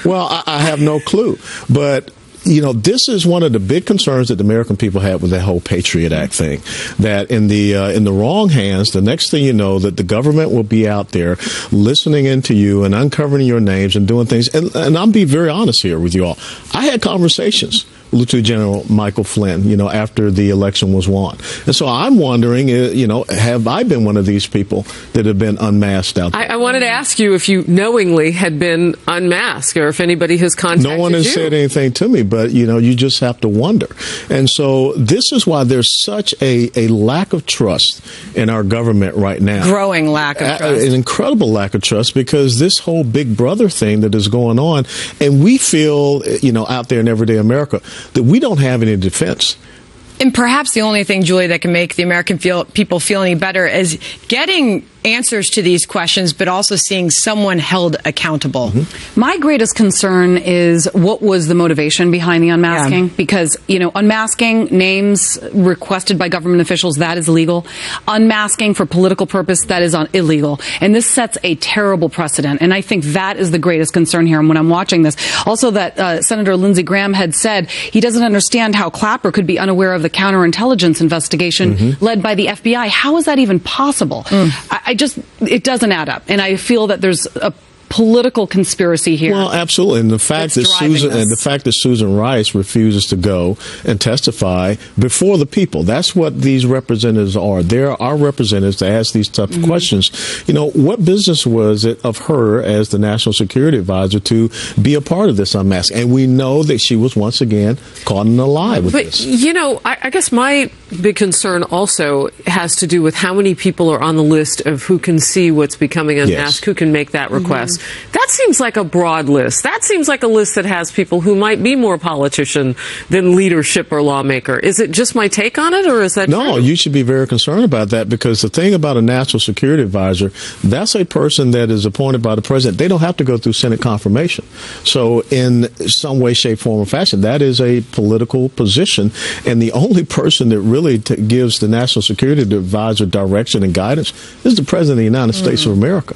Well, I have no clue. But this is one of the big concerns that the American people have with that whole Patriot Act thing. That in the wrong hands, the next thing you know, that the government will be out there listening into you and uncovering your names and doing things. And I'll be very honest here with you all. I had conversations with Lieutenant General Michael Flynn, after the election was won. And so I'm wondering, have I been one of these people that have been unmasked out there? I wanted to ask you if you knowingly had been unmasked or if anybody has contacted you. No one has said anything to me, but, you just have to wonder. And so this is why there's such a lack of trust in our government right now. Growing lack of trust. An incredible lack of trust, because this whole Big Brother thing that is going on, and we feel, out there in everyday America, that we don't have any defense. And perhaps the only thing, Julie, that can make the American people feel any better is getting answers to these questions, but also seeing someone held accountable. Mm-hmm. My greatest concern is what was the motivation behind the unmasking? Yeah. Because, unmasking names requested by government officials, that is illegal. Unmasking for political purpose, that is illegal. And this sets a terrible precedent. And I think that is the greatest concern here. And when I'm watching this, also that Senator Lindsey Graham had said he doesn't understand how Clapper could be unaware of the counterintelligence investigation led by the FBI. How is that even possible? It doesn't add up. And I feel that there's a political conspiracy here. Well, absolutely. And the fact that Susan Rice refuses to go and testify before the people, that's what these representatives are. They're our representatives to ask these tough questions. What business was it of her as the National Security Advisor to be a part of this unmasking? And we know that she was once again caught in a lie with this. I guess my big concern also has to do with how many people are on the list of who can see what's becoming unmasked, who can make that request. That seems like a broad list. That seems like a list that has people who might be more politician than leadership or lawmaker. Is it just my take on it, or is that No, true? You should be very concerned about that, because the thing about a national security advisor, that's a person that is appointed by the president. They don't have to go through Senate confirmation. So in some way, shape, form, or fashion, that is a political position. And the only person that really gives the national security advisor direction and guidance is the president of the United States of America.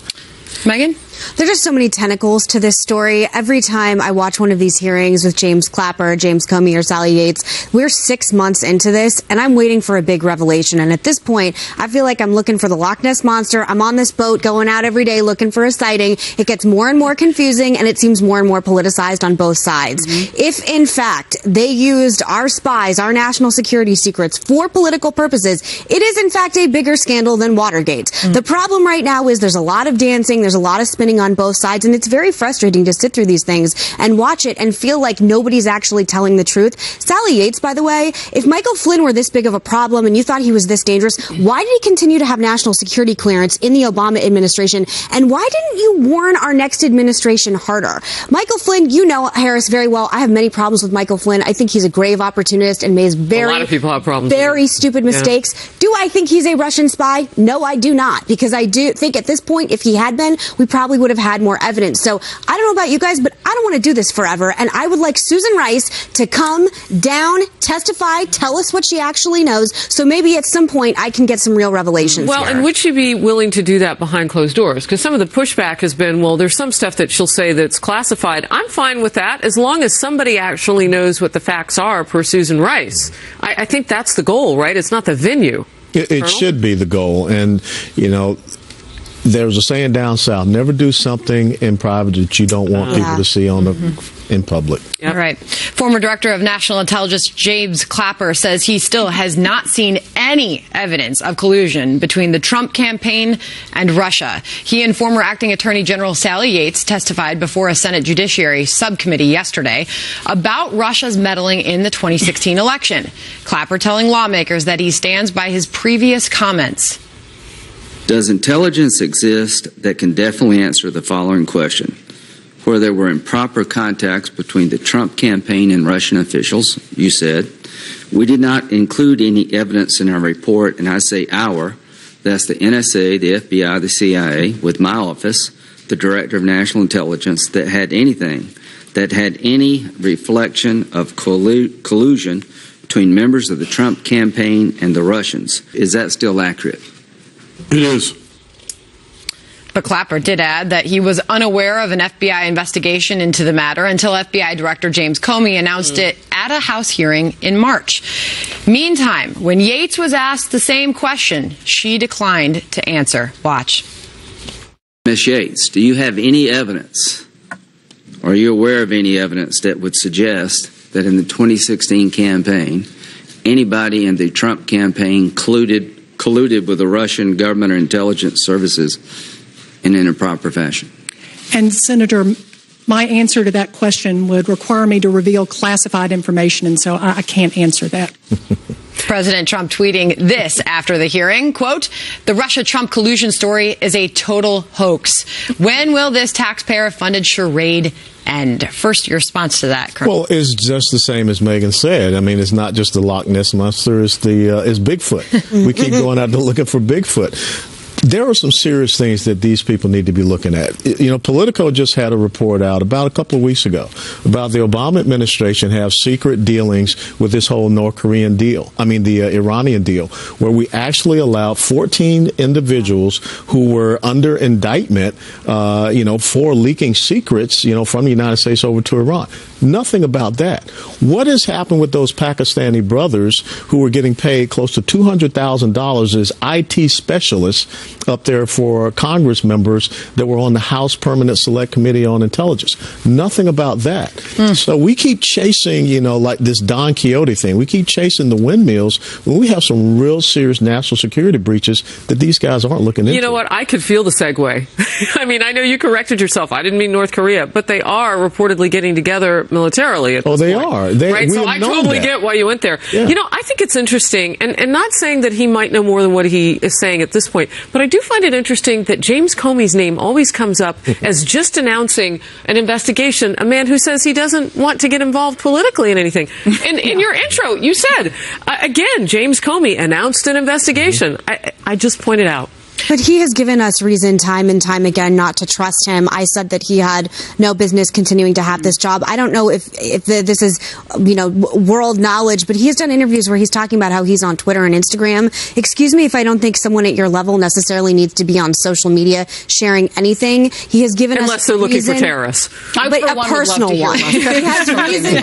Megan? There are just so many tentacles to this story. Every time I watch one of these hearings with James Clapper, James Comey, or Sally Yates, we're 6 months into this, and I'm waiting for a big revelation. And at this point, I feel like I'm looking for the Loch Ness Monster. I'm on this boat going out every day looking for a sighting. It gets more and more confusing, and it seems more and more politicized on both sides. If, in fact, they used our spies, our national security secrets, for political purposes, it is, in fact, a bigger scandal than Watergate. The problem right now is there's a lot of dancing, there's a lot of spinning on both sides, and it's very frustrating to sit through these things and watch it and feel like nobody's actually telling the truth. Sally Yates, by the way, if Michael Flynn were this big of a problem and you thought he was this dangerous, why did he continue to have national security clearance in the Obama administration? And why didn't you warn our next administration harder? Michael Flynn, you know Harris very well. I have many problems with Michael Flynn. I think he's a grave opportunist and makes a lot of people have problems very stupid mistakes. Do I think he's a Russian spy? No, I do not, because I do think at this point, if he had been, we probably would have had more evidence. So I don't know about you guys, but I don't want to do this forever. And I would like Susan Rice to come down, testify, tell us what she actually knows. So maybe at some point I can get some real revelations. Well, here. And would she be willing to do that behind closed doors? Because some of the pushback has been, well, there's some stuff that she'll say that's classified. I'm fine with that as long as somebody actually knows what the facts are per Susan Rice. I think that's the goal, right? It's not the venue. It should be the goal. And, there's a saying down south, never do something in private that you don't want people to see in public. Yep. All right. Former Director of National Intelligence James Clapper says he still has not seen any evidence of collusion between the Trump campaign and Russia. He and former Acting Attorney General Sally Yates testified before a Senate Judiciary Subcommittee yesterday about Russia's meddling in the 2016 election. Clapper telling lawmakers that he stands by his previous comments. Does intelligence exist that can definitely answer the following question? Where there were improper contacts between the Trump campaign and Russian officials, you said. We did not include any evidence in our report, and I say our, that's the NSA, the FBI, the CIA, with my office, the Director of National Intelligence, that had any reflection of collusion between members of the Trump campaign and the Russians. Is that still accurate? It is. But Clapper did add that he was unaware of an FBI investigation into the matter until FBI Director James Comey announced it at a House hearing in March. Meantime, when Yates was asked the same question, she declined to answer. Watch. Ms. Yates, do you have any evidence, or are you aware of any evidence that would suggest that in the 2016 campaign, anybody in the Trump campaign colluded with the Russian government or intelligence services in an improper fashion? And, Senator, my answer to that question would require me to reveal classified information, and so I can't answer that. President Trump tweeting this after the hearing, quote, "The Russia-Trump collusion story is a total hoax. When will this taxpayer-funded charade end?" First, your response to that, Colonel. Well, it's just the same as Megan said. I mean, it's not just the Loch Ness Monster, it's Bigfoot. We keep going out there looking for Bigfoot. There are some serious things that these people need to be looking at. You know, Politico just had a report out about a couple of weeks ago about the Obama administration have secret dealings with this whole North Korean deal. I mean, the Iranian deal, where we actually allowed 14 individuals who were under indictment, for leaking secrets, from the United States over to Iran. Nothing about that. What has happened with those Pakistani brothers who were getting paid close to $200,000 as IT specialists up there for Congress members that were on the House Permanent Select Committee on Intelligence? Nothing about that. So we keep chasing, like this Don Quixote thing. We keep chasing the windmills when we have some real serious national security breaches that these guys aren't looking into. You know what? I could feel the segue. I mean, I know you corrected yourself. I didn't mean North Korea, but they are reportedly getting together militarily at this they point. Are. Right? So I totally get why you went there. Yeah. I think it's interesting, and not saying that he might know more than what he is saying at this point, but I do find it interesting that James Comey's name always comes up as just announcing an investigation, a man who says he doesn't want to get involved politically in anything. In your intro, you said, again, James Comey announced an investigation. I just pointed out. But he has given us reason time and time again not to trust him. I said that he had no business continuing to have this job. I don't know if this is, world knowledge, but he has done interviews where he's talking about how he's on Twitter and Instagram. Excuse me if I don't think someone at your level necessarily needs to be on social media sharing anything. He has given Unless us they're looking reason, for terrorists. but a personal one. He has reason.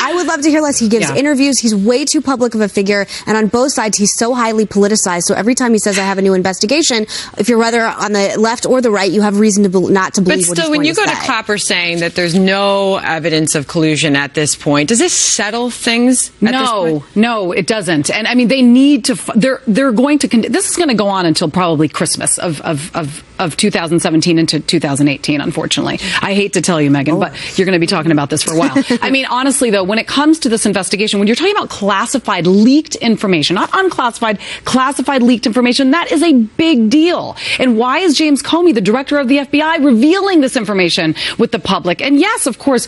I would love to hear less. He gives interviews. He's way too public of a figure. And on both sides, he's so highly politicized. So every time he says, I have a new investigation, if you're whether on the left or the right, you have reason to not to believe what he's going to say. But still, when you go to Clapper saying that there's no evidence of collusion at this point, does this settle things at this point? No, it doesn't. And I mean, they need to. They're going to. This is going to go on until probably Christmas of 2017 into 2018. Unfortunately, I hate to tell you, Megan, but you're going to be talking about this for a while. I mean, honestly, though, when it comes to this investigation, when you're talking about classified, leaked information, not unclassified, classified, leaked information, that is a big deal. And why is James Comey, the director of the FBI, revealing this information with the public? And yes, of course,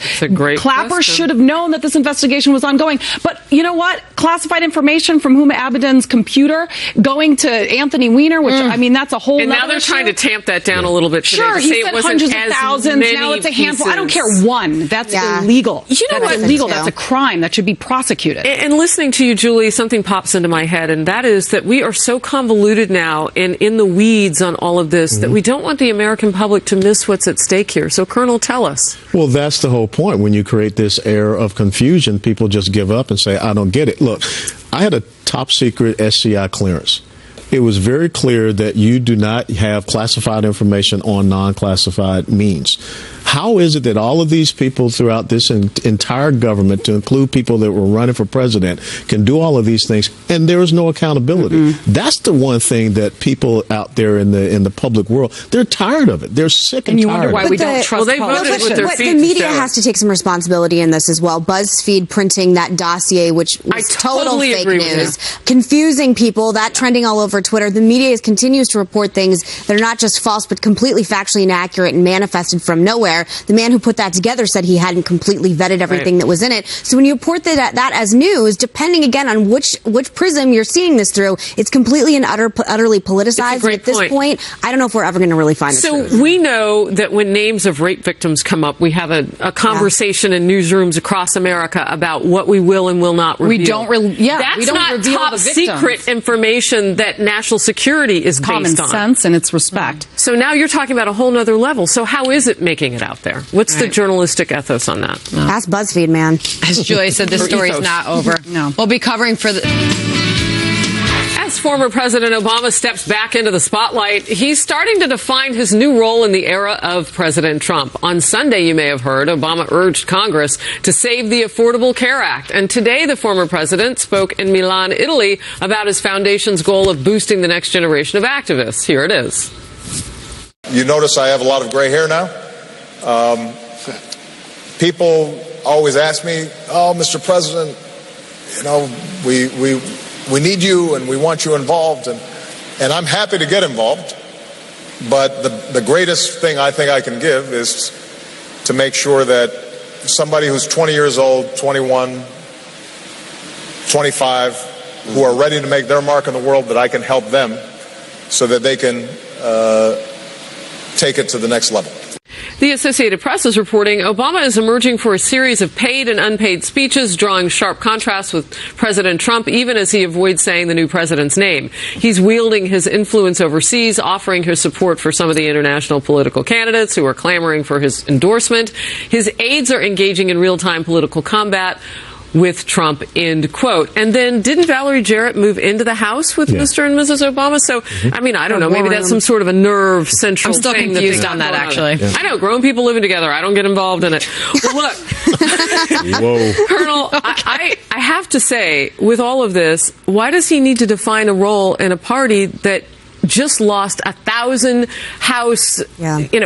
Clapper should have known that this investigation was ongoing. But you know what? Classified information from Huma Abedin's computer going to Anthony Weiner, which, I mean, that's a whole And now they're trying to tamp that down a little bit today. Sure, he said hundreds of thousands. Now it's a handful. I don't care one. That's illegal. That's illegal. That's a crime. That should be prosecuted. And listening to you, Julie, something pops into my head, and that is that we are so convoluted now and in the weeds on all of this that we don't want the American public to miss what's at stake here. So, Colonel, tell us. Well, that's the whole point. When you create this air of confusion, people just give up and say, I don't get it. Look, I had a top secret SCI clearance. It was very clear that you do not have classified information on non-classified means. How is it that all of these people throughout this entire government, to include people that were running for president, can do all of these things and there is no accountability? That's the one thing that people out there in the public world, they're tired of it. They're sick and tired. And you wonder why we don't trust politicians. The media has to take some responsibility in this as well. BuzzFeed printing that dossier, which was total fake news, confusing people, that trending all over Twitter. The media continues to report things that are not just false, but completely factually inaccurate and manifested from nowhere. there. The man who put that together said he hadn't completely vetted everything that was in it. So when you report that as news, depending again on which prism you're seeing this through, it's completely and utterly politicized. And at this point, I don't know if we're ever going to really find the truth. So we know that when names of rape victims come up, we have a conversation in newsrooms across America about what we will and will not reveal. We don't That's we don't not reveal top the victims. secret information that national security is Common based on. sense and its respect. So now you're talking about a whole nother level. So how is it making it out there? What's the journalistic ethos on that? Ask BuzzFeed, man. As Julie said, the story's not over. No. We'll be covering for the... As former President Obama steps back into the spotlight, he's starting to define his new role in the era of President Trump. On Sunday, you may have heard, Obama urged Congress to save the Affordable Care Act. And today, the former president spoke in Milan, Italy, about his foundation's goal of boosting the next generation of activists. Here it is. You notice I have a lot of gray hair now. People always ask me, "Oh, Mr. President, you know, we need you and we want you involved," and I'm happy to get involved. But the greatest thing I think I can give is to make sure that somebody who's 20 years old, 21, 25, who are ready to make their mark in the world, that I can help them so that they can take it to the next level. The Associated Press is reporting Obama is emerging for a series of paid and unpaid speeches, drawing sharp contrasts with President Trump, even as he avoids saying the new president's name. He's wielding his influence overseas, offering his support for some of the international political candidates who are clamoring for his endorsement. His aides are engaging in real-time political combat with Trump, end quote. And then didn't Valerie Jarrett move into the House with Mr. and Mrs. Obama? So, I mean, I don't know. Maybe that's some sort of a nerve central I'm still thing. confused on that, actually. Yeah. I know. Grown people living together. I don't get involved in it. Well, look, Whoa. Colonel, I have to say, with all of this, why does he need to define a role in a party that just lost 1,000 House,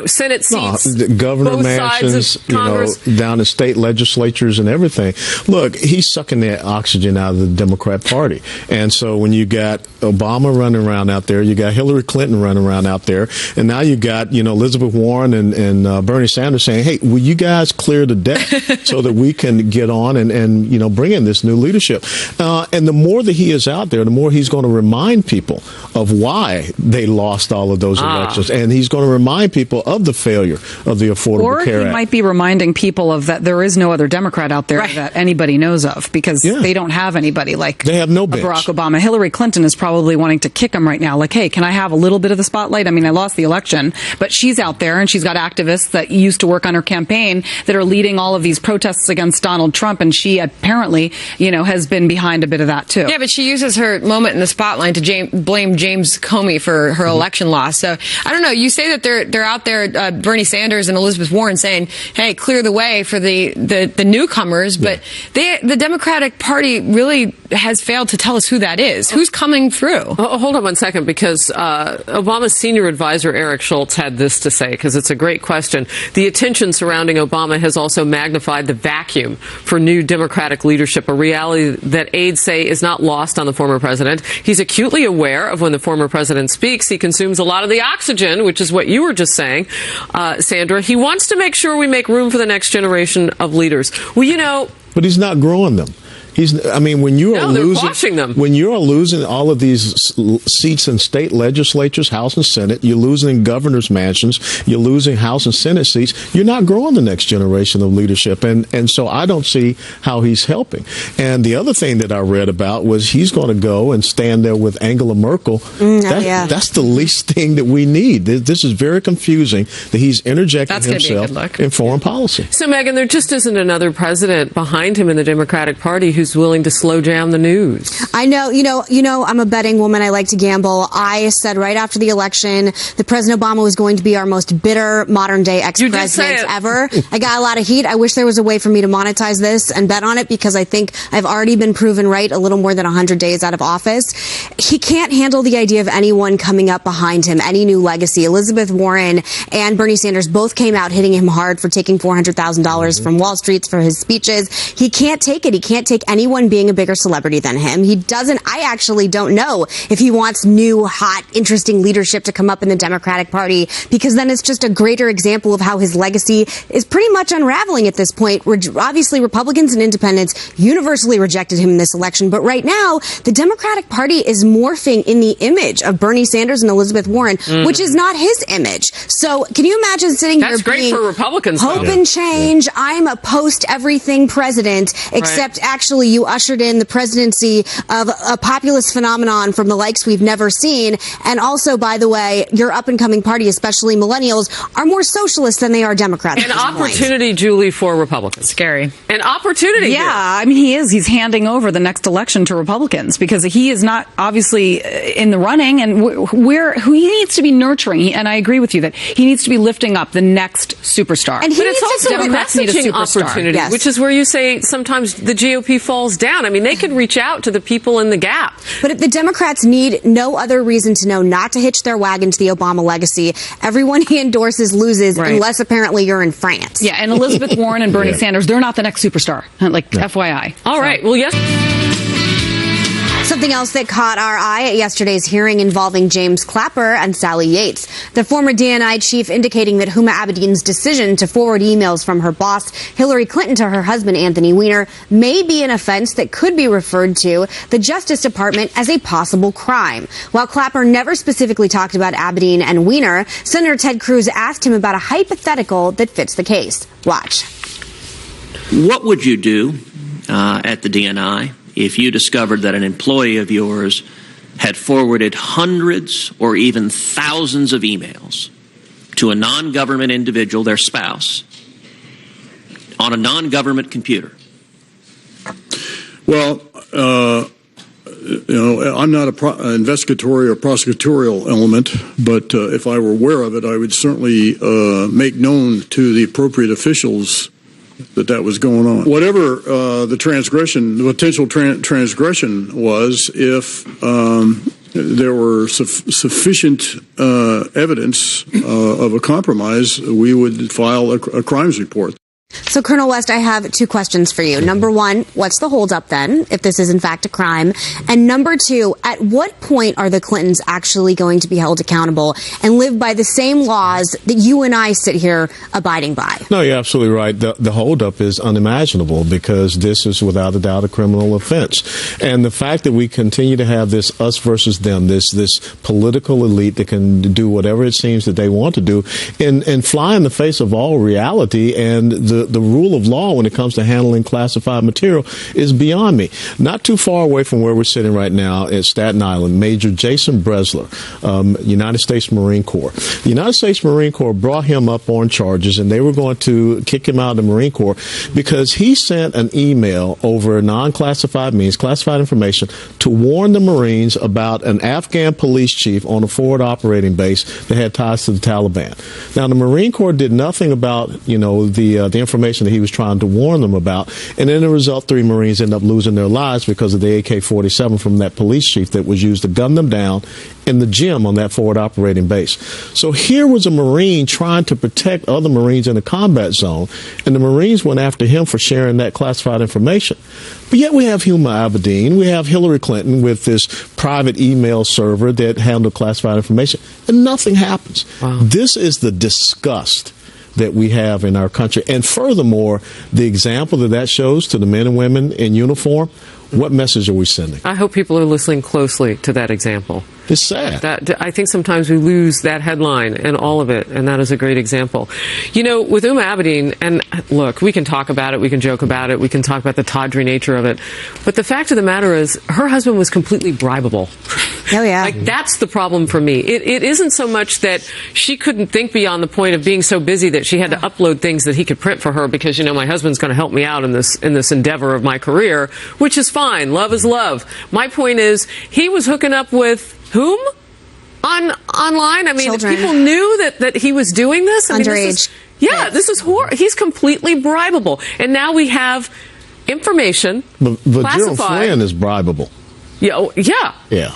Senate seats, the governor both mansions, sides of Congress. down to state legislatures and everything. Look, he's sucking the oxygen out of the Democrat Party. And so when you got Obama running around out there, you got Hillary Clinton running around out there, and now you got, Elizabeth Warren and Bernie Sanders saying, hey, will you guys clear the deck so that we can get on and bring in this new leadership? And the more that he is out there, the more he's going to remind people of why they lost all of those elections, and he's going to remind people of the failure of the Affordable Care Act. Or he might be reminding people of that there is no other Democrat out there that anybody knows of, because they don't have anybody like they have no bench. Barack Obama. Hillary Clinton is probably wanting to kick him right now, like, hey, can I have a little bit of the spotlight? I mean, I lost the election, but she's out there and she's got activists that used to work on her campaign that are leading all of these protests against Donald Trump, and she apparently, has been behind a bit of that too. Yeah, but she uses her moment in the spotlight to blame James Comey for her election loss. So I don't know. You say that they're out there, Bernie Sanders and Elizabeth Warren, saying, "Hey, clear the way for the newcomers," but the Democratic Party really has failed to tell us who that is. Who's coming through? Hold on one second, because Obama's senior advisor Eric Schultz had this to say, because it's a great question. The attention surrounding Obama has also magnified the vacuum for new Democratic leadership, a reality that aides say is not lost on the former president. He's acutely aware of when the former president speaks, he consumes a lot of the oxygen, which is what you were just saying, Sandra. He wants to make sure we make room for the next generation of leaders. Well, but he's not growing them. When you are when you are losing all of these seats in state legislatures, House and Senate, you're losing governors' mansions, you're losing House and Senate seats, you're not growing the next generation of leadership. And so I don't see how he's helping. And the other thing that I read about was he's going to go and stand there with Angela Merkel. That's the least thing that we need. This is very confusing that he's interjecting himself in foreign policy. So, Megan, there just isn't another president behind him in the Democratic Party who's willing to slow down the news. I know, I'm a betting woman. I like to gamble. I said right after the election that President Obama was going to be our most bitter modern day ex-president ever. I got a lot of heat. I wish there was a way for me to monetize this and bet on it, because I think I've already been proven right a little more than 100 days out of office. He can't handle the idea of anyone coming up behind him, any new legacy. Elizabeth Warren and Bernie Sanders both came out hitting him hard for taking $400,000 from Wall Street for his speeches. He can't take it. He can't take any anyone being a bigger celebrity than him. I actually don't know if he wants new, hot, interesting leadership to come up in the Democratic Party, because then it's just a greater example of how his legacy is pretty much unraveling at this point. Obviously, Republicans and independents universally rejected him in this election, but right now, the Democratic Party is morphing in the image of Bernie Sanders and Elizabeth Warren, which is not his image. So can you imagine sitting That's here great being for Republicans, hope and change, I'm a post-everything president, except actually you ushered in the presidency of a populist phenomenon from the likes we've never seen. And also, by the way, your up-and-coming party, especially millennials, are more socialist than they are Democrats. An opportunity, Julie, for Republicans. Scary. An opportunity. Yeah, here. I mean, he is. He's handing over the next election to Republicans because he is not obviously in the running, and who he needs to be nurturing. And I agree with you that he needs to be lifting up the next superstar. And but it's also a messaging opportunity, which is where you say sometimes the GOP falls down. I mean, they could reach out to the people in the gap. But if the Democrats need no other reason to know not to hitch their wagon to the Obama legacy, everyone he endorses loses, unless apparently you're in France. Yeah, and Elizabeth Warren and Bernie Sanders, they're not the next superstar. Like, FYI. All right. Well, yes. Something else that caught our eye at yesterday's hearing involving James Clapper and Sally Yates. The former DNI chief indicating that Huma Abedin's decision to forward emails from her boss, Hillary Clinton, to her husband, Anthony Weiner, may be an offense that could be referred to the Justice Department as a possible crime. While Clapper never specifically talked about Abedin and Weiner, Senator Ted Cruz asked him about a hypothetical that fits the case. Watch. What would you do at the DNI if you discovered that an employee of yours had forwarded hundreds or even thousands of emails to a non-government individual, their spouse, on a non-government computer? Well, I'm not an investigatory or prosecutorial element, but if I were aware of it, I would certainly make known to the appropriate officials that was going on. Whatever the potential transgression was, if there were sufficient evidence of a compromise, we would file a crimes report. So, Colonel West, I have two questions for you. Number one, what's the holdup then, if this is in fact a crime? And number two, at what point are the Clintons actually going to be held accountable and live by the same laws that you and I sit here abiding by? No, you're absolutely right. The holdup is unimaginable because this is without a doubt a criminal offense. And the fact that we continue to have this us versus them, this political elite that can do whatever it seems that they want to do and fly in the face of all reality and the rule of law when it comes to handling classified material is beyond me. Not too far away from where we're sitting right now at Staten Island, Major Jason Bresler, United States Marine Corps. The United States Marine Corps brought him up on charges, and they were going to kick him out of the Marine Corps because he sent an email over non-classified means, classified information, to warn the Marines about an Afghan police chief on a forward operating base that had ties to the Taliban. Now, the Marine Corps did nothing about, the information that he was trying to warn them about. And in the result, 3 Marines end up losing their lives because of the AK-47 from that police chief that was used to gun them down in the gym on that forward operating base. So here was a Marine trying to protect other Marines in a combat zone, and the Marines went after him for sharing that classified information. But yet we have Huma Abedin, we have Hillary Clinton with this private email server that handled classified information, and nothing happens. Wow. This is the disgust that we have in our country. And furthermore, the example that shows to the men and women in uniform, what message are we sending? I hope people are listening closely to that example. It's sad. I think sometimes we lose that headline and all of it, and that is a great example. With Huma Abedin, and look, we can talk about it, we can joke about it, we can talk about the tawdry nature of it, but the fact of the matter is her husband was completely bribable. Oh, yeah. That's the problem for me. It isn't so much that she couldn't think beyond the point of being so busy that she had to upload things that he could print for her because, my husband's going to help me out in this endeavor of my career, which is fine. Love is love. My point is he was hooking up with whom? Online? I mean, people knew that he was doing this. Underage. This is horrible. He's completely bribable. And now we have information But Gerald Flynn is bribable. Yeah. Yeah.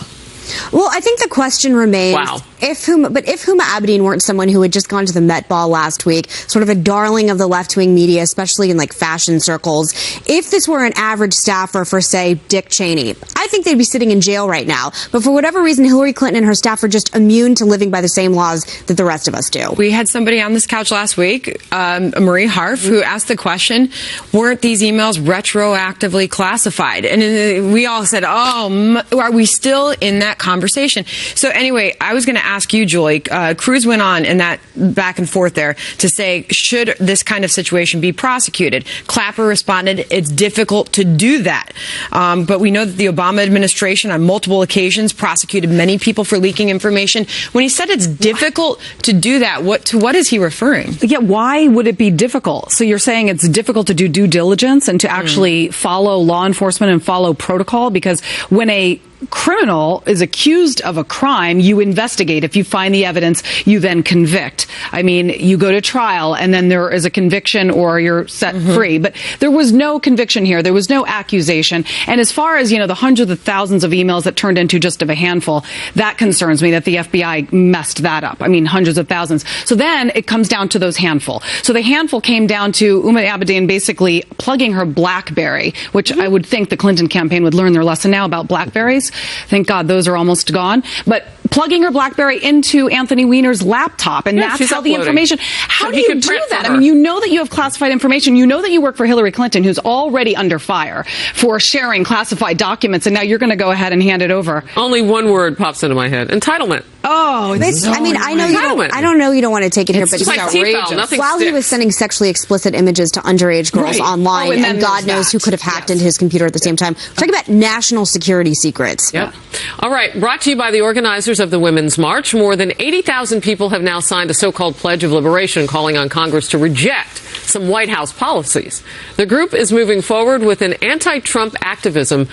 Well, I think the question remains, if Huma Abedin weren't someone who had just gone to the Met Ball last week, sort of a darling of the left-wing media, especially in like fashion circles, if this were an average staffer for, say, Dick Cheney, I think they'd be sitting in jail right now. But for whatever reason, Hillary Clinton and her staff are just immune to living by the same laws that the rest of us do. We had somebody on this couch last week, Marie Harf, who asked the question, weren't these emails retroactively classified? And we all said, are we still in that conversation? So anyway, I was going to ask you, Julie, Cruz went on in that back and forth there to say, should this kind of situation be prosecuted? Clapper responded, it's difficult to do that. But we know that the Obama administration on multiple occasions prosecuted many people for leaking information. When he said it's difficult to do that, to what is he referring? Yeah, why would it be difficult? So you're saying it's difficult to do due diligence and to actually follow law enforcement and follow protocol? Because when a criminal is accused of a crime, you investigate. If you find the evidence, you then convict. I mean, you go to trial and then there is a conviction or you're set free. But there was no conviction here. There was no accusation. And as far as, the hundreds of thousands of emails that turned into just a handful, that concerns me that the FBI messed that up. I mean, hundreds of thousands. So then it comes down to those handful. So the handful came down to Huma Abedin basically plugging her BlackBerry, which I would think the Clinton campaign would learn their lesson now about BlackBerries. Thank God those are almost gone. But plugging her BlackBerry into Anthony Weiner's laptop, and that's how the information. How do you do that? I mean, you know that you have classified information. You know that you work for Hillary Clinton, who's already under fire for sharing classified documents, and now you're going to go ahead and hand it over. Only one word pops into my head: entitlement. Oh, I don't know you don't want to take it here, but it's outrageous. While he was sending sexually explicit images to underage girls online, and God knows who could have hacked into his computer at the same time. We're talking about national security secrets. Yep. All right. Brought to you by the organizers of the Women's March. More than 80,000 people have now signed a so-called Pledge of Liberation calling on Congress to reject some White House policies. The group is moving forward with an anti-Trump activism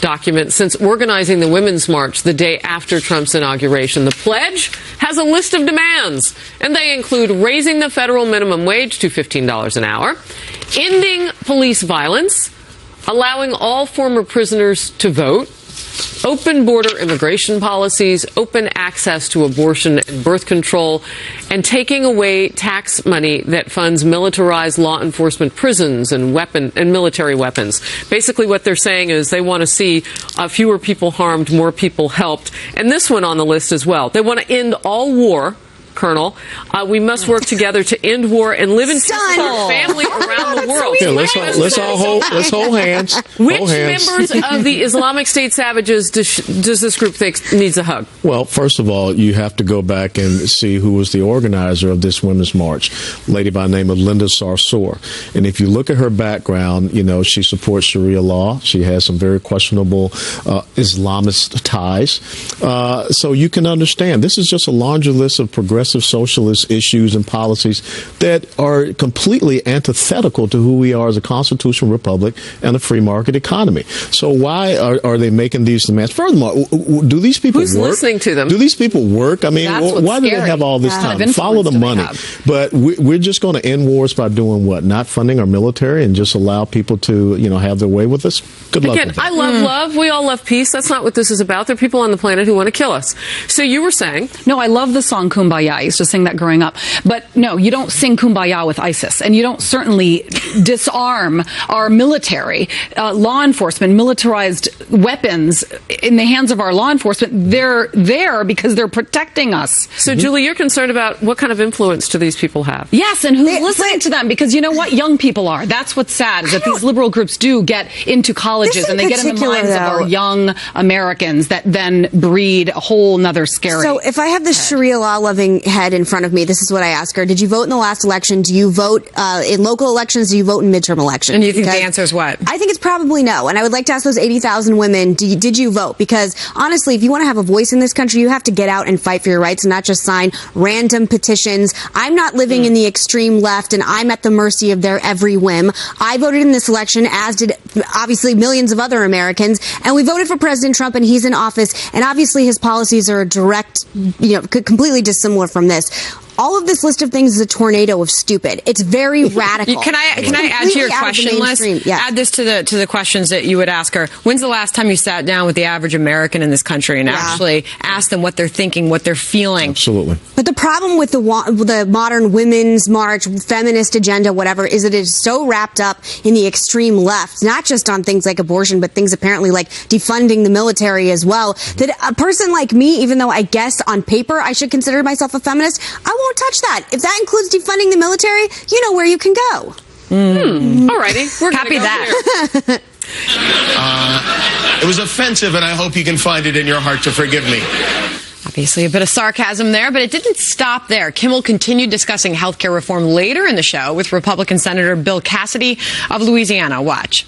document since organizing the Women's March the day after Trump's inauguration. The pledge has a list of demands, and they include raising the federal minimum wage to $15 an hour, ending police violence, allowing all former prisoners to vote, open border immigration policies, open access to abortion and birth control, and taking away tax money that funds militarized law enforcement prisons and military weapons. Basically what they're saying is they want to see fewer people harmed, more people helped. And this one on the list as well. They want to end all war. Colonel, we must work together to end war and live in peace with our family around the world. Yeah, let's hold hands. Which members of the Islamic State savages does this group think needs a hug? Well, first of all, you have to go back and see who was the organizer of this Women's March, a lady by the name of Linda Sarsour. And if you look at her background, she supports Sharia law. She has some very questionable Islamist ties. So you can understand this is just a laundry list of progressive socialist issues and policies that are completely antithetical to who we are as a constitutional republic and a free market economy. So why are they making these demands? Furthermore, do these people work? Who's listening to them? Do these people work? I mean, why do they have all this time? Follow the money. But we're just going to end wars by doing what? Not funding our military and just allow people to, have their way with us? Good luck with that. I love love. We all love peace. That's not what this is about. There are people on the planet who want to kill us. So you were saying? No, I love the song Kumbaya. I used to sing that growing up. But no, you don't sing Kumbaya with ISIS. And you don't certainly disarm our military, law enforcement, militarized weapons in the hands of our law enforcement. They're there because they're protecting us. So, Julie, you're concerned about what kind of influence do these people have? Yes, and who's listening to them? Because you know what? Young people are. That's what's sad, is that these liberal groups do get into colleges and they get in the minds of our young Americans that then breed a whole nother scary. So if I have this Sharia law-loving head in front of me, this is what I ask her. Did you vote in the last election? Do you vote in local elections? Do you vote in midterm elections? And you think the answer is what? I think it's probably no. And I would like to ask those 80,000 women, did you vote? Because honestly, if you want to have a voice in this country, you have to get out and fight for your rights and not just sign random petitions. I'm not living in the extreme left and I'm at the mercy of their every whim. I voted in this election, as did obviously millions of other Americans, and we voted for President Trump, and he's in office, and obviously his policies are completely dissimilar from this. All of this list of things is a tornado of stupid. It's very radical. Can I add to your question list? Yes. Add this to the questions that you would ask her. When's the last time you sat down with the average American in this country and actually asked them what they're thinking, what they're feeling? Absolutely. But the problem with the modern women's march, feminist agenda, whatever, is that it is so wrapped up in the extreme left, not just on things like abortion, but things apparently like defunding the military as well, that a person like me, even though I guess on paper I should consider myself a feminist, I won't touch that. If that includes defunding the military, you know where you can go. All righty. We're happy that. It was offensive, and I hope you can find it in your heart to forgive me. Obviously a bit of sarcasm there, but it didn't stop there. Kimmel continued discussing health care reform later in the show with Republican Senator Bill Cassidy of Louisiana. Watch.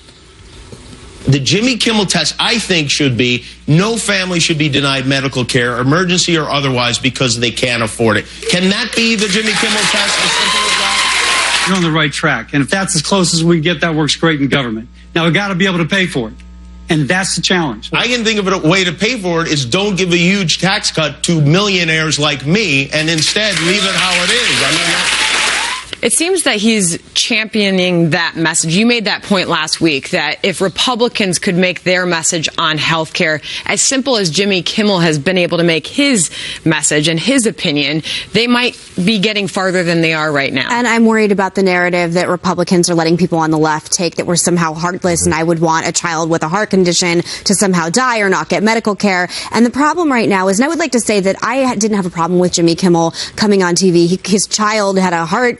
The Jimmy Kimmel test, I think, should be no family should be denied medical care, emergency or otherwise, because they can't afford it. Can that be the Jimmy Kimmel test? As simple as that? You're on the right track. And if that's as close as we get, that works great in government. Now, we've got to be able to pay for it. And that's the challenge. I can think of a way to pay for it is don't give a huge tax cut to millionaires like me and instead leave it how it is. I mean, it seems that he's championing that message. You made that point last week that if Republicans could make their message on health care as simple as Jimmy Kimmel has been able to make his message and his opinion, they might be getting farther than they are right now. And I'm worried about the narrative that Republicans are letting people on the left take that we're somehow heartless and I would want a child with a heart condition to somehow die or not get medical care. And the problem right now is, and I would like to say that I didn't have a problem with Jimmy Kimmel coming on TV. His child had a heart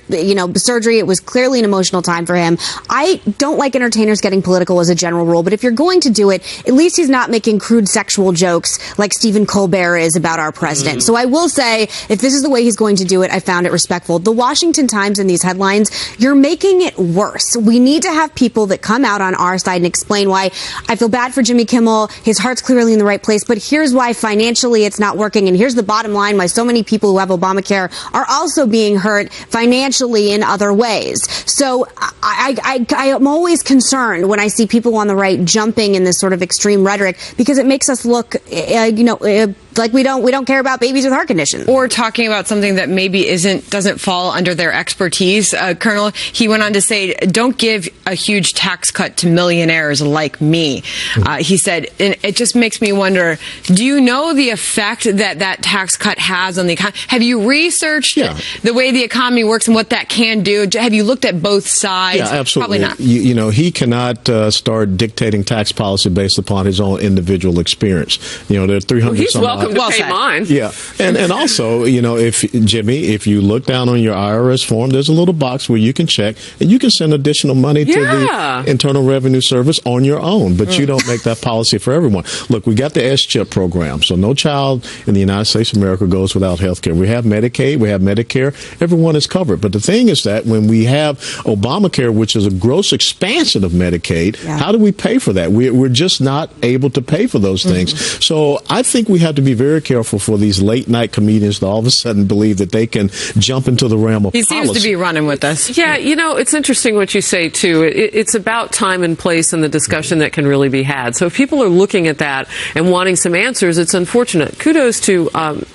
surgery. It was clearly an emotional time for him. I don't like entertainers getting political as a general rule, but if you're going to do it, at least he's not making crude sexual jokes like Stephen Colbert is about our president. So I will say, if this is the way he's going to do it, I found it respectful. The Washington Times in these headlines, you're making it worse. We need to have people that come out on our side and explain why. I feel bad for Jimmy Kimmel. His heart's clearly in the right place, but here's why financially it's not working. And here's the bottom line, why so many people who have Obamacare are also being hurt financially in other ways. So I am always concerned when I see people on the right jumping in this sort of extreme rhetoric, because it makes us look, like we don't care about babies with heart conditions, or talking about something that maybe doesn't fall under their expertise. Colonel, he went on to say, "Don't give a huge tax cut to millionaires like me." He said, and it just makes me wonder: do you know the effect that tax cut has on the economy? Have you researched the way the economy works and what that can do? Have you looked at both sides? Yeah, absolutely. Probably not. He cannot start dictating tax policy based upon his own individual experience. There are 300 he's welcome to pay mine. Yeah, and also, if you look down on your IRS form, there's a little box where you can check, and you can send additional money to the Internal Revenue Service on your own, but you don't make that policy for everyone. Look, we got the S-CHIP program, so no child in the United States of America goes without health care. We have Medicaid, we have Medicare, everyone is covered. But the thing is that when we have Obamacare, which is a gross expansion of Medicaid, how do we pay for that? We're just not able to pay for those things. So I think we have to be very careful for these late night comedians to all of a sudden believe that they can jump into the realm of policy. He seems to be running with us. Yeah, it's interesting what you say, too. It's about time and place and the discussion that can really be had. So if people are looking at that and wanting some answers, it's unfortunate. Kudos to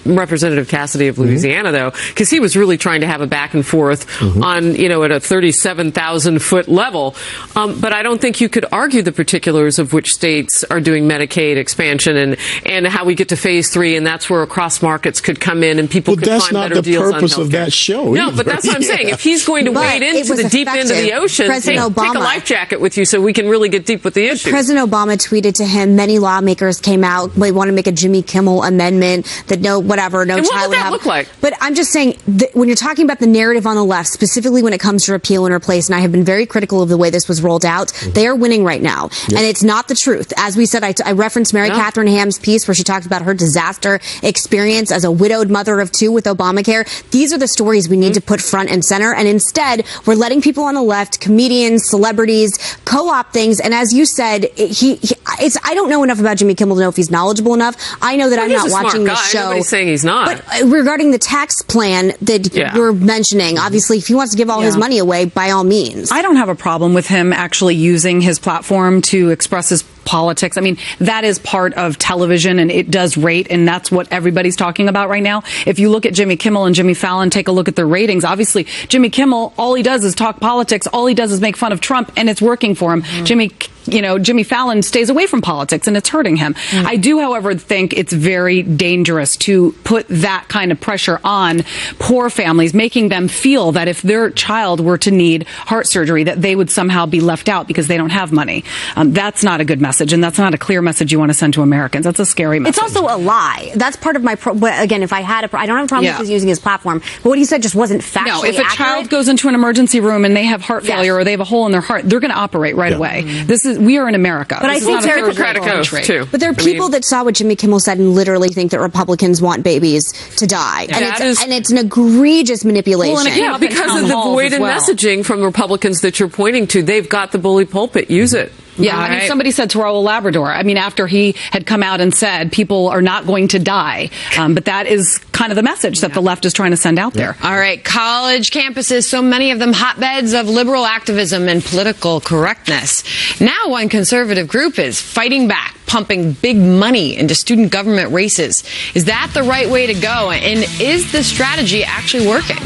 Representative Cassidy of Louisiana, though, because he was really trying to have a back and forth on, at a 37,000-foot level. But I don't think you could argue the particulars of which states are doing Medicaid expansion and how we get to phase 3, and that's where across markets could come in and people could find better deals on health care. That's not the purpose of that show. No, but that's what I'm saying. If he's going to wade into the deep end of the ocean, take a life jacket with you so we can really get deep with the issue. President Obama tweeted to him, many lawmakers came out, they want to make a Jimmy Kimmel amendment that no and child would have. What would that look like? But I'm just saying, when you're talking about the narrative on the left, specifically when it comes to repeal and replace, and I have been very critical of the way this was rolled out, they are winning right now. And it's not the truth. As we said, I referenced Mary Catherine Ham's piece where she talked about her disaster experience as a widowed mother of 2 with Obamacare. These are the stories we need to put front and center. And instead, we're letting people on the left, comedians, celebrities, co-opt things. And as you said, I don't know enough about Jimmy Kimmel to know if he's knowledgeable enough. I know that I'm not watching the show. Nobody's saying he's not. But regarding the tax plan that you're mentioning, obviously, if he wants to give all his money away, by all means. I don't have a problem with him actually using his platform to express his politics. I mean, that is part of television, and it does raise debate, and that's what everybody's talking about right now. If you look at Jimmy Kimmel and Jimmy Fallon, take a look at their ratings. Obviously, Jimmy Kimmel, all he does is talk politics. All he does is make fun of Trump, and it's working for him. Jimmy Fallon stays away from politics, and it's hurting him. I do, however, think it's very dangerous to put that kind of pressure on poor families, making them feel that if their child were to need heart surgery, that they would somehow be left out because they don't have money. That's not a good message, and that's not a clear message you want to send to Americans. That's a scary message. It's also a lie. That's part of my again, if I had I don't have a problem with using his platform, but what he said just wasn't factually No, if a accurate. child goes into an emergency room and they have heart failure or they have a hole in their heart, they're going to operate right away. We are in America. But I think it's a Hippocratic oath, too. But there are people that saw what Jimmy Kimmel said and literally think that Republicans want babies to die. And it's an egregious manipulation. Well, because of the void in messaging from Republicans that you're pointing to. They've got the bully pulpit. Use it. Yeah, I mean, somebody said to Raul Labrador, after he had come out and said people are not going to die. But that is kind of the message that the left is trying to send out there. All right, college campuses, so many of them hotbeds of liberal activism and political correctness. Now one conservative group is fighting back, pumping big money into student government races. Is that the right way to go? And is the strategy actually working?